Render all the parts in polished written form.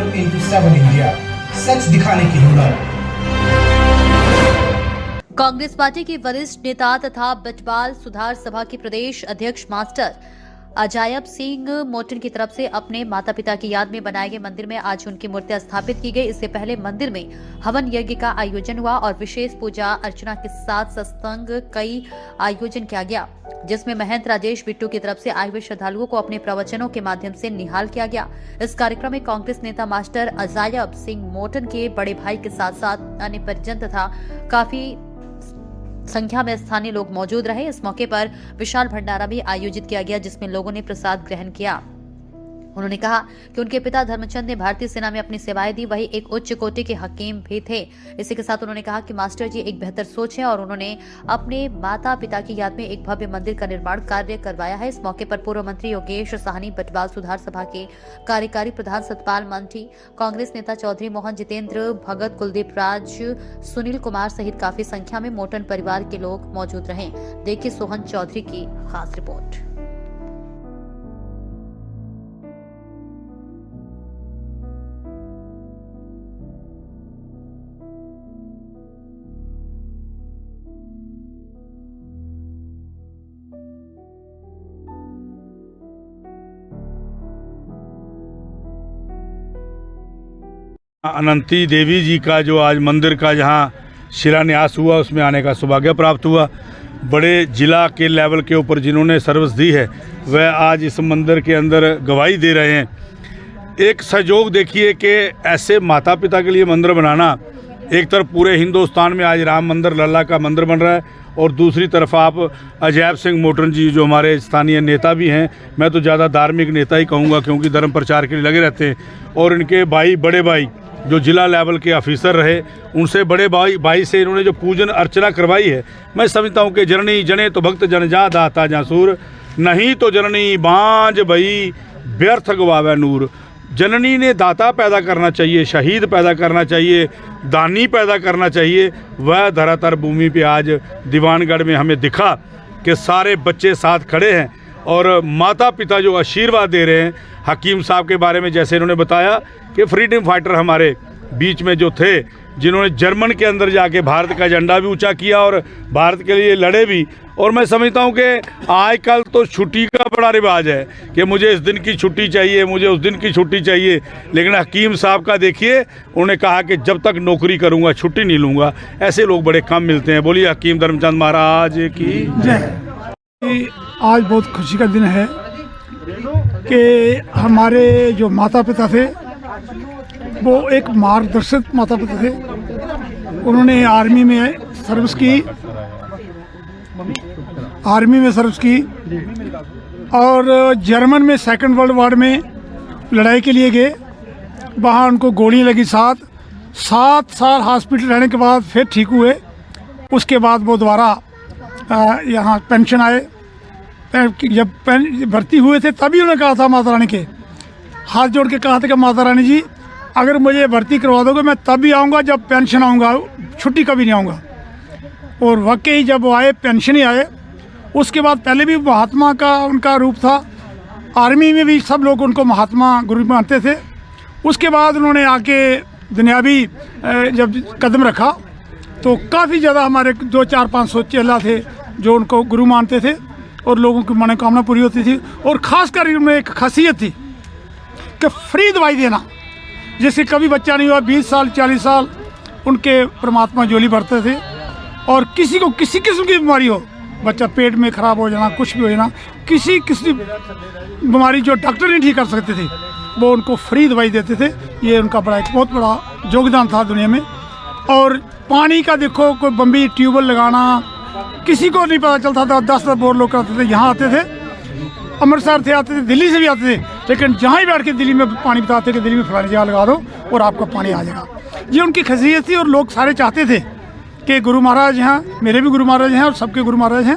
7 India, सच दिखाने की हिम्मत। कांग्रेस पार्टी के वरिष्ठ नेता तथा बटवाल सुधार सभा के प्रदेश अध्यक्ष मास्टर अजायब सिंह मोटन की तरफ से अपने माता पिता की याद में बनाए गए मंदिर में आज उनकी मूर्ति स्थापित की गई। इससे पहले मंदिर में हवन यज्ञ का आयोजन हुआ और विशेष पूजा अर्चना के साथ सत्संग कई आयोजन किया गया, जिसमें महंत राजेश बिट्टू की तरफ से आए हुए श्रद्धालुओं को अपने प्रवचनों के माध्यम से निहाल किया गया। इस कार्यक्रम में कांग्रेस नेता मास्टर अजायब सिंह मोटन के बड़े भाई के साथ साथ अन्य परिजन तथा काफी संख्या में स्थानीय लोग मौजूद रहे। इस मौके पर विशाल भंडारा भी आयोजित किया गया, जिसमें लोगों ने प्रसाद ग्रहण किया। उन्होंने कहा कि उनके पिता धर्मचंद ने भारतीय सेना में अपनी सेवाएं दी, वही एक उच्च कोटि के हकीम भी थे। इसी के साथ उन्होंने कहा कि मास्टर जी एक बेहतर सोच है और उन्होंने अपने माता पिता की याद में एक भव्य मंदिर का निर्माण कार्य करवाया है। इस मौके पर पूर्व मंत्री योगेश साहनी, बटवाल सुधार सभा के कार्यकारी प्रधान सतपाल मंठी, कांग्रेस नेता चौधरी मोहन, जितेंद्र भगत, कुलदीप राज, सुनील कुमार सहित काफी संख्या में मोटन परिवार के लोग मौजूद रहे। देखिए सोहन चौधरी की खास रिपोर्ट। अनंती देवी जी का जो आज मंदिर का जहाँ शिलान्यास हुआ, उसमें आने का सौभाग्य प्राप्त हुआ। बड़े जिला के लेवल के ऊपर जिन्होंने सर्विस दी है वह आज इस मंदिर के अंदर गवाही दे रहे हैं। एक सहयोग देखिए कि ऐसे माता पिता के लिए मंदिर बनाना, एक तरफ पूरे हिंदुस्तान में आज राम मंदिर लल्ला का मंदिर बन रहा है और दूसरी तरफ आप अजायब सिंह मोटन जी जो हमारे स्थानीय नेता भी हैं, मैं तो ज़्यादा धार्मिक नेता ही कहूँगा क्योंकि धर्म प्रचार के लिए लगे रहते हैं, और इनके भाई बड़े भाई जो जिला लेवल के ऑफिसर रहे, उनसे बड़े भाई से इन्होंने जो पूजन अर्चना करवाई है, मैं समझता हूँ कि जननी जने तो भक्त जन जा दाता जासूर, नहीं तो जननी बांझ भई व्यर्थ गवावे नूर। जननी ने दाता पैदा करना चाहिए, शहीद पैदा करना चाहिए, दानी पैदा करना चाहिए। वह धरातल भूमि पे आज दीवानगढ़ में हमें दिखा कि सारे बच्चे साथ खड़े हैं और माता पिता जो आशीर्वाद दे रहे हैं। हकीम साहब के बारे में जैसे इन्होंने बताया कि फ्रीडम फाइटर हमारे बीच में जो थे, जिन्होंने जर्मन के अंदर जाके भारत का झंडा भी ऊंचा किया और भारत के लिए लड़े भी। और मैं समझता हूं कि आजकल तो छुट्टी का बड़ा रिवाज है कि मुझे इस दिन की छुट्टी चाहिए, मुझे उस दिन की छुट्टी चाहिए, लेकिन हकीम साहब का देखिए, उन्होंने कहा कि जब तक नौकरी करूंगा छुट्टी नहीं लूँगा। ऐसे लोग बड़े कम मिलते हैं। बोलिए हकीम धर्मचंद महाराज की जय। आज बहुत खुशी का दिन है कि हमारे जो माता पिता थे वो एक मार्गदर्शक माता पिता थे। उन्होंने आर्मी में सर्विस की और जर्मन में सेकंड वर्ल्ड वॉर में लड़ाई के लिए गए। वहाँ उनको गोली लगी। 7 साल हॉस्पिटल रहने के बाद फिर ठीक हुए। उसके बाद वो दोबारा यहाँ पेंशन आए। जब भर्ती हुए थे तभी उन्होंने कहा था, माता रानी के हाथ जोड़ के कहा था कि माता रानी जी अगर मुझे भर्ती करवा दोगे मैं तब भी आऊँगा जब पेंशन आऊँगा, छुट्टी कभी नहीं आऊँगा। और वाकई जब वो आए, पेंशन ही आए। उसके बाद पहले भी महात्मा का उनका रूप था, आर्मी में भी सब लोग उनको महात्मा गुरु मानते थे। उसके बाद उन्होंने आके दुनियावी जब कदम रखा तो काफ़ी ज़्यादा हमारे 200-400-500 चेला थे जो उनको गुरु मानते थे और लोगों की मनोकामना पूरी होती थी। और ख़ासकर उनमें एक खासियत थी कि फ्री दवाई देना, जिससे कभी बच्चा नहीं हुआ। 20 साल 40 साल उनके परमात्मा झोली भरते थे और किसी को किसी किस्म की बीमारी हो, बच्चा पेट में ख़राब हो जाना, कुछ भी हो जाना, किसी बीमारी जो डॉक्टर नहीं ठीक कर सकते थे वो उनको फ्री दवाई देते थे। ये उनका बड़ा एक बहुत बड़ा योगदान था दुनिया में। और पानी का देखो, कोई बम्बी ट्यूबवेल लगाना किसी को नहीं पता चलता था। 10 बोर लोग करते थे, यहाँ आते थे, अमृतसर से आते थे, दिल्ली से भी आते थे, लेकिन जहाँ ही बैठ के दिल्ली में पानी बताते कि दिल्ली में फलानी जगह लगा दो और आपका पानी आ जाएगा। ये उनकी खासियत थी और लोग सारे चाहते थे कि गुरु महाराज हैं, मेरे भी गुरु महाराज हैं और सबके गुरु महाराज हैं।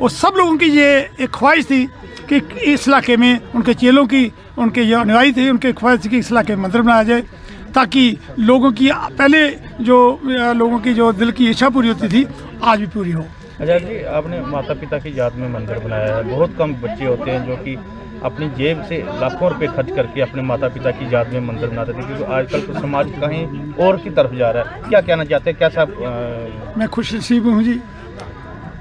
और सब लोगों की ये एक ख्वाहिश थी कि इस इलाके में उनके चेलों की, उनके जो अनुयायी थे, उनके ख्वाहिश थी कि इस इलाके में मंदिर बनाया जाए ताकि लोगों की पहले जो लोगों की जो दिल की इच्छा पूरी होती थी आज भी पूरी हो। अजय जी, आपने माता पिता की याद में मंदिर बनाया है। बहुत कम बच्चे होते हैं जो कि अपनी जेब से लाखों रुपए खर्च करके अपने माता पिता की याद में मंदिर बनाते थे, क्योंकि आजकल तो समाज कहीं और की तरफ जा रहा है। क्या कहना चाहते हैं, कैसा मैं खुश नसीब हूँ जी।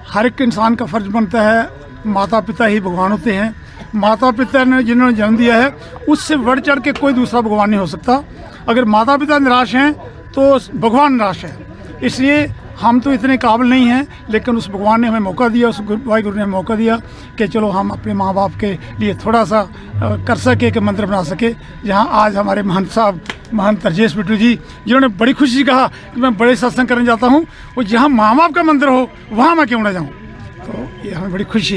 हर एक इंसान का फर्ज बनता है, माता पिता ही भगवान होते हैं। माता पिता ने जिन्होंने जन्म दिया है उससे बढ़ चढ़ के कोई दूसरा भगवान नहीं हो सकता। अगर माता पिता निराश हैं तो भगवान निराश है। इसलिए हम तो इतने काबिल नहीं हैं, लेकिन उस भगवान ने हमें मौका दिया, उस वाहिगुरु ने हमें मौका दिया कि चलो हम अपने माँ बाप के लिए थोड़ा सा कर सके कि मंदिर बना सके। जहाँ आज हमारे महंत साहब, महंत तरजेश बिट्टू जी, जिन्होंने बड़ी खुशी से कहा कि मैं बड़े सत्संग करने जाता हूँ, वो जहाँ माँ बाप का मंदिर हो वहाँ मैं क्यों ना जाऊँ, तो ये हमें बड़ी खुशी